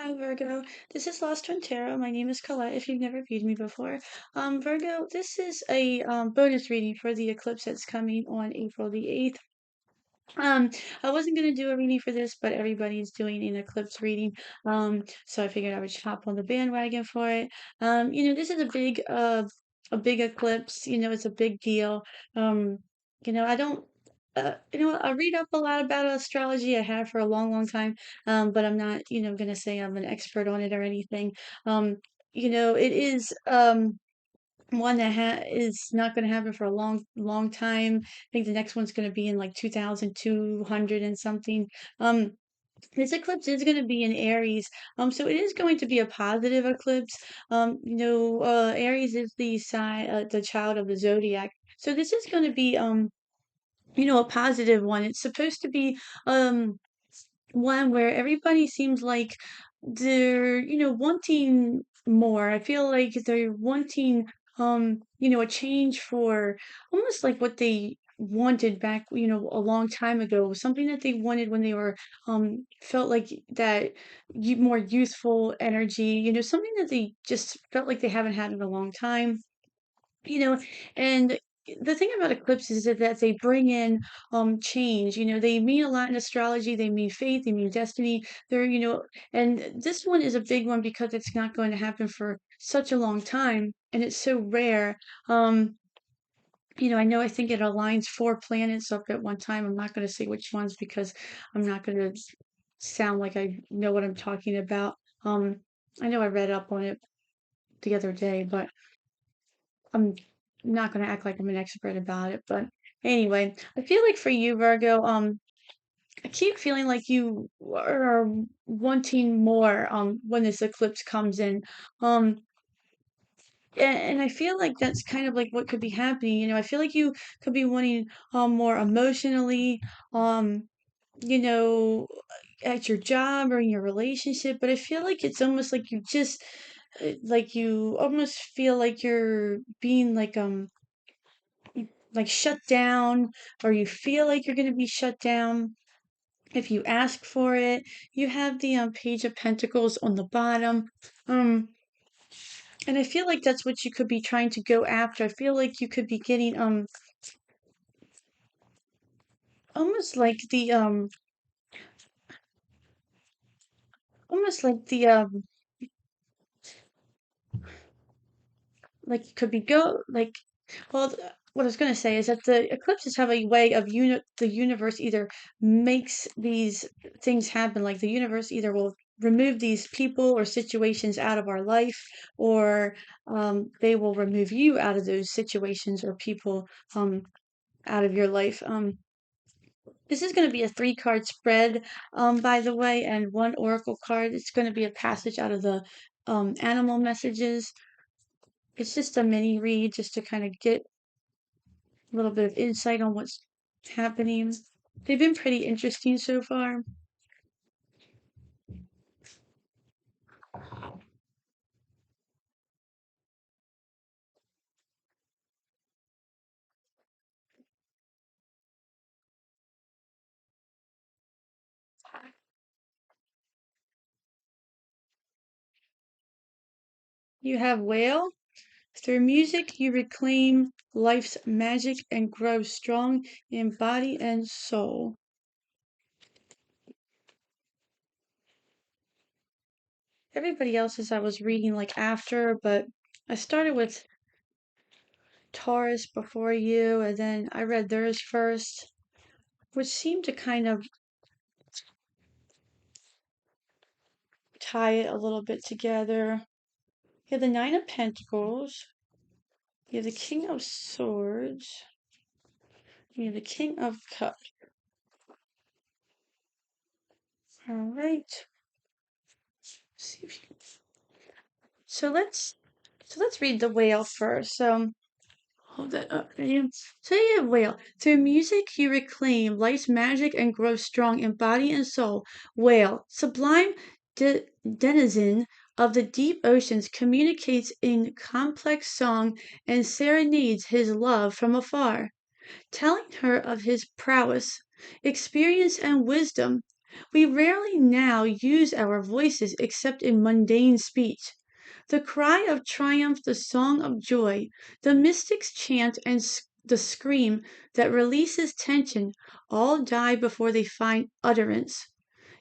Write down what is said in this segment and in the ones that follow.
Hi Virgo, this is Lost Twin Tarot. My name is Colette if you've never viewed me before. Virgo, this is a bonus reading for the eclipse that's coming on April the 8th. Um, I wasn't gonna do a reading for this, but everybody's doing an eclipse reading. So I figured I would hop on the bandwagon for it. This is a big eclipse. It's a big deal. Um, I don't. I read up a lot about astrology. I have for a long, long time. But I'm not, gonna say I'm an expert on it or anything. It is. One that is not going to happen for a long, long time. I think the next one's going to be in like 2200 and something. Um, this eclipse is going to be in Aries. So it is going to be a positive eclipse. Aries is the child of the zodiac. So this is going to be, a positive one. It's supposed to be, one where everybody seems like they're, wanting more. I feel like they're wanting, a change for almost like what they wanted back, a long time ago, something that they wanted when they were, felt like that more youthful energy, something that they just felt like they haven't had in a long time you know and the thing about eclipses is that they bring in change. They mean a lot in astrology. They mean faith, they mean destiny. And this one is a big one because it's not going to happen for such a long time and it's so rare. I think it aligns four planets up at one time. I'm not going to say which ones because I'm not going to sound like I know what I'm talking about. I know I read up on it the other day, but I'm not gonna act like I'm an expert about it, but anyway, I feel like for you, Virgo, I keep feeling like you are wanting more when this eclipse comes in. Um and I feel like that's kind of like what could be happening. I feel like you could be wanting more emotionally, um, you know, at your job or in your relationship, but I feel like it's almost like you just like you almost feel like you're being like shut down, or you feel like you're going to be shut down if you ask for it. You have the Page of Pentacles on the bottom. Um, and I feel like that's what you could be trying to go after. I feel like you could be getting almost like the almost like you could be go like well what I was going to say is that the eclipses have a way of the universe either makes these things happen, like the universe either will remove these people or situations out of our life, or they will remove you out of those situations or people um out of your life. This is going to be a three-card spread, by the way, and one oracle card. It's going to be a passage out of the animal messages. It's just a mini read just to kind of get a little bit of insight on what's happening. They've been pretty interesting so far. You have Whale. Through music, you reclaim life's magic and grow strong in body and soul. Everybody else's I was reading like after, but I started with Taurus before you, and then I read theirs first, which seemed to kind of tie it a little bit together. You have the Nine of Pentacles, you have the King of Swords, you have the King of Cups. All right. See if you So let's read the whale first. Hold that up. So you have whale. Through music you reclaim life's magic and grow strong in body and soul. Whale, sublime denizen of the deep oceans, communicates in complex song and serenades his love from afar, telling her of his prowess, experience, and wisdom. We rarely now use our voices except in mundane speech. The cry of triumph, the song of joy, the mystic's chant, and the scream that releases tension all die before they find utterance.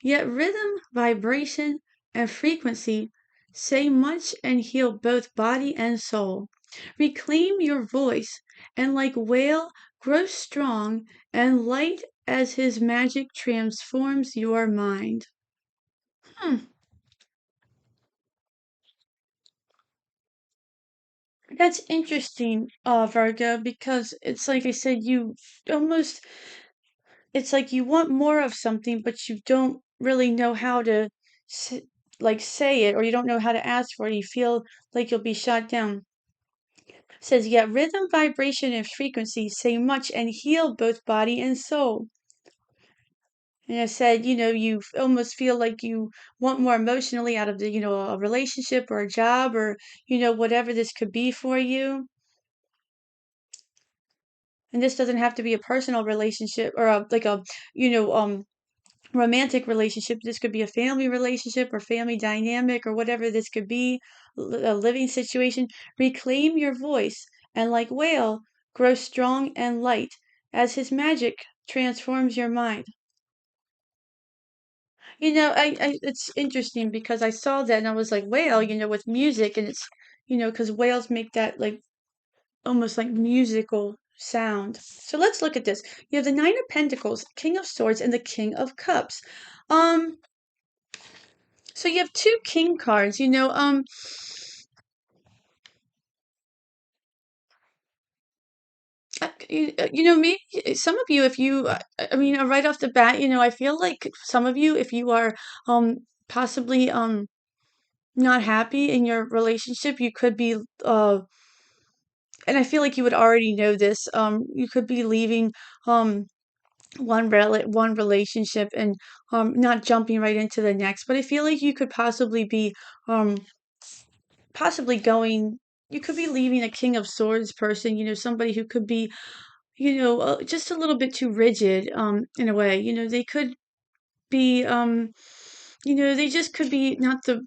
Yet rhythm, vibration, and frequency say much and heal both body and soul. Reclaim your voice, and like whale, grow strong and light as his magic transforms your mind. Hmm, that's interesting, Virgo, because it's like I said, you almost, it's like you want more of something, but you don't really know how to s- say it, or you don't know how to ask for it. You feel like you'll be shot down. Says, yet rhythm, vibration, and frequency say much and heal both body and soul. And I said, you almost feel like you want more emotionally out of a relationship or a job or, whatever this could be for you. And this doesn't have to be a personal relationship or you know, um, romantic relationship. This could be a family relationship or family dynamic or whatever this could be, a living situation. Reclaim your voice and, like whale, grow strong and light as his magic transforms your mind. It's interesting because I saw that and I was like, whale, with music, and it's, because whales make that like almost like musical sound. So let's look at this. You have the Nine of Pentacles, King of Swords, and the King of Cups. Um, So you have two king cards, maybe some of you, if you, I mean, right off the bat, I feel like some of you, if you are, possibly, not happy in your relationship, you could be, and I feel like you would already know this, you could be leaving, um, one relationship and, not jumping right into the next, but I feel like you could possibly be, um, possibly going you could be leaving a king of swords person, somebody who could be, just a little bit too rigid, in a way. They could be, they just could be not the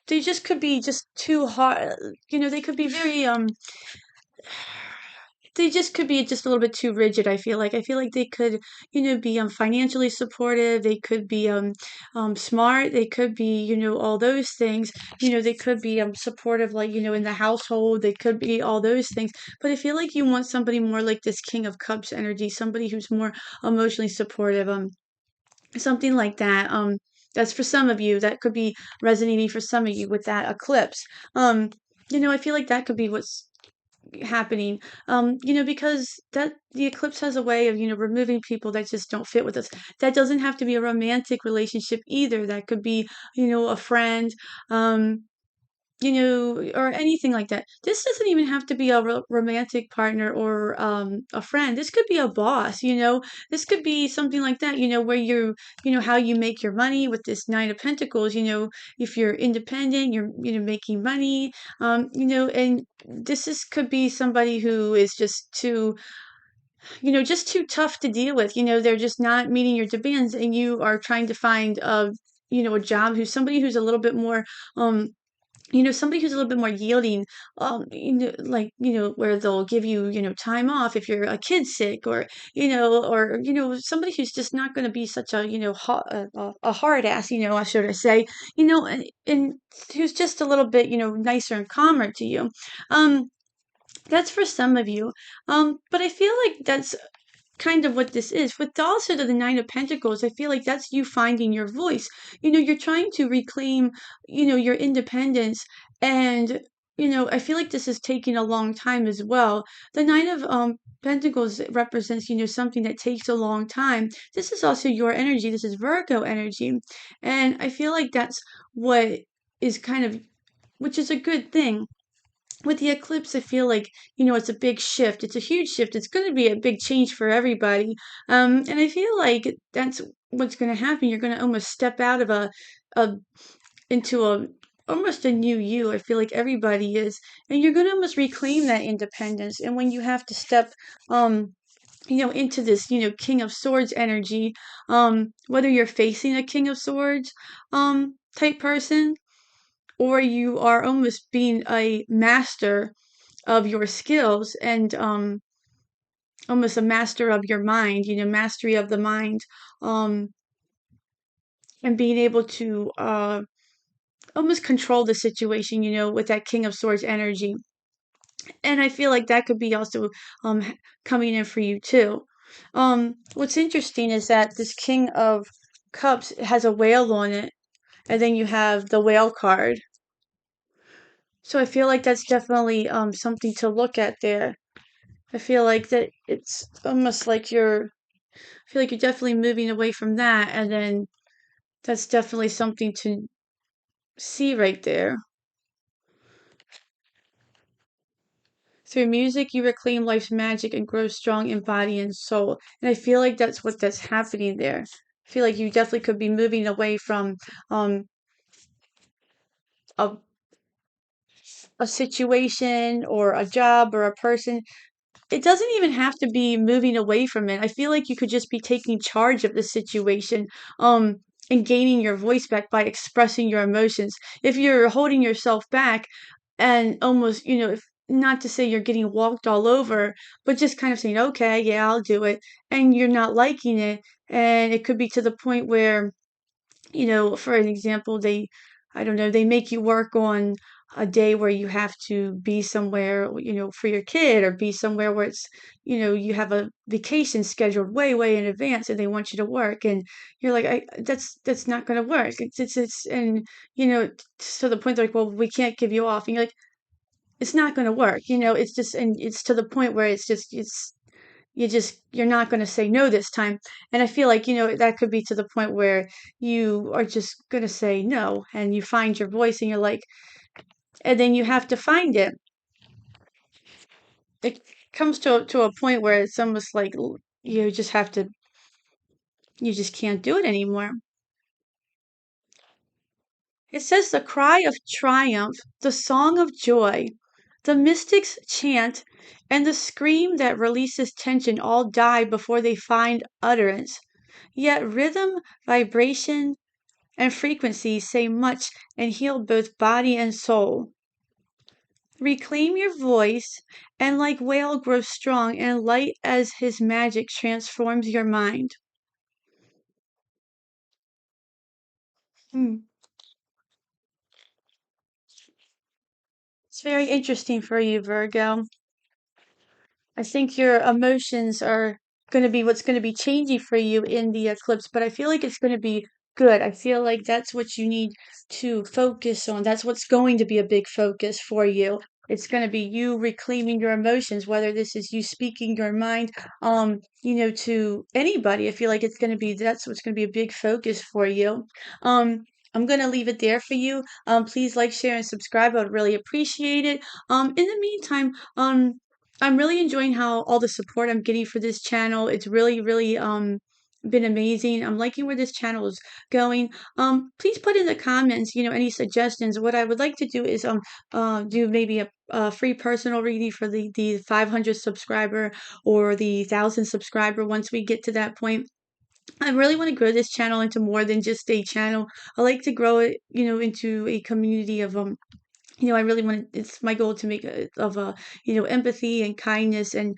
they just could be just too hard. They could be very, they just could be just a little bit too rigid. I feel like they could, be, financially supportive. They could be, smart. They could be, all those things. They could be, supportive, like, in the household. They could be all those things. But I feel like you want somebody more like this King of Cups energy, somebody who's more emotionally supportive, something like that. That's for some of you. That could be resonating for some of you with that eclipse. I feel like that could be what's happening, because that the eclipse has a way of, removing people that just don't fit with us. That doesn't have to be a romantic relationship either. That could be, a friend, um or anything like that. This doesn't even have to be a romantic partner or, a friend. This could be a boss, This could be something like that, where how you make your money with this Nine of Pentacles, if you're independent, you're, making money, and could be somebody who is just too tough to deal with. They're just not meeting your demands and you are trying to find a job who's somebody who's a little bit more, um, somebody who's a little bit more yielding, like, where they'll give you, time off if you're a kid sick or, somebody who's just not going to be such a, a hard ass, should I say, and who's just a little bit, nicer and calmer to you. Um, that's for some of you. But I feel like that's kind of what this is. With also the Nine of Pentacles, I feel like that's you finding your voice. You're trying to reclaim, your independence. And, I feel like this is taking a long time as well. The Nine of Pentacles represents, something that takes a long time. This is also your energy. This is Virgo energy. And I feel like that's what is kind of, which is a good thing with the eclipse. I feel like, it's a big shift. It's a huge shift. It's going to be a big change for everybody. And I feel like that's what's going to happen. You're going to almost step out of a into a almost a new you. I feel like everybody is, and you're going to almost reclaim that independence. And when you have to step, um, into this, King of Swords energy. Whether you're facing a King of Swords type person, or you are almost being a master of your skills, and almost a master of your mind, mastery of the mind, um, and being able to almost control the situation, with that King of Swords energy. And I feel like that could be also coming in for you too. What's interesting is that this King of Cups has a whale on it, and then you have the whale card. So I feel like that's definitely something to look at there. I feel like that it's almost like I feel like you're definitely moving away from that, and then that's definitely something to see right there. Through music, you reclaim life's magic and grow strong in body and soul. And I feel like that's happening there. I feel like you definitely could be moving away from um a a situation or a job or a person. It doesn't even have to be moving away from it. I feel like you could just be taking charge of the situation, and gaining your voice back by expressing your emotions. If you're holding yourself back and almost, if not to say you're getting walked all over, but just kind of saying, okay, yeah, I'll do it, and you're not liking it, and it could be to the point where, for an example, I don't know, they make you work on a day where you have to be somewhere, for your kid, or be somewhere where it's, you have a vacation scheduled way, way in advance, and they want you to work, and you're like, that's not going to work. And, to the point they're like, well, we can't give you off. And you're like, it's not going to work. It's just, and it's to the point where you're not going to say no this time. And I feel like, that could be to the point where you are just going to say no, and you find your voice, and you're like, and then you have to find it. It comes to a point where it's almost like you just have to, you just can't do it anymore. It says the cry of triumph, the song of joy, the mystics chant, and the scream that releases tension all die before they find utterance. Yet rhythm, vibration, and frequency say much and heal both body and soul. Reclaim your voice, and like whale grow strong and light as his magic transforms your mind. Hmm. It's very interesting for you, Virgo. I think your emotions are going to be what's going to be changing for you in the eclipse, but I feel like it's going to be good. I feel like that's what you need to focus on. That's what's going to be a big focus for you. It's going to be you reclaiming your emotions, whether this is you speaking your mind, to anybody. I feel like it's going to be that's what's going to be a big focus for you. Um, I'm going to leave it there for you. Please like, share, and subscribe. I would really appreciate it. In the meantime, I'm really enjoying how all the support I'm getting for this channel. It's really, really been amazing. I'm liking where this channel is going. Please put in the comments, any suggestions. What I would like to do is do maybe a free personal reading for the 500 subscriber or the 1,000 subscriber once we get to that point. I really want to grow this channel into more than just a channel. I like to grow it, into a community of I really want to, it's my goal to make empathy and kindness, and,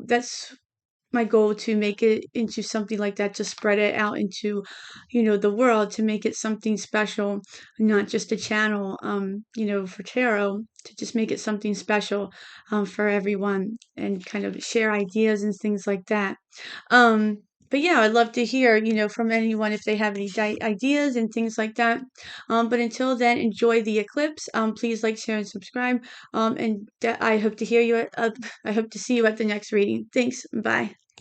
that's my goal, to make it into something like that, to spread it out into, the world, to make it something special, not just a channel, for tarot, to just make it something special, for everyone, and kind of share ideas and things like that. Um, but yeah, I'd love to hear, from anyone if they have any ideas and things like that. But until then, enjoy the eclipse. Please like, share, and subscribe. And I hope to hear you. I hope to see you at the next reading. Thanks. Bye.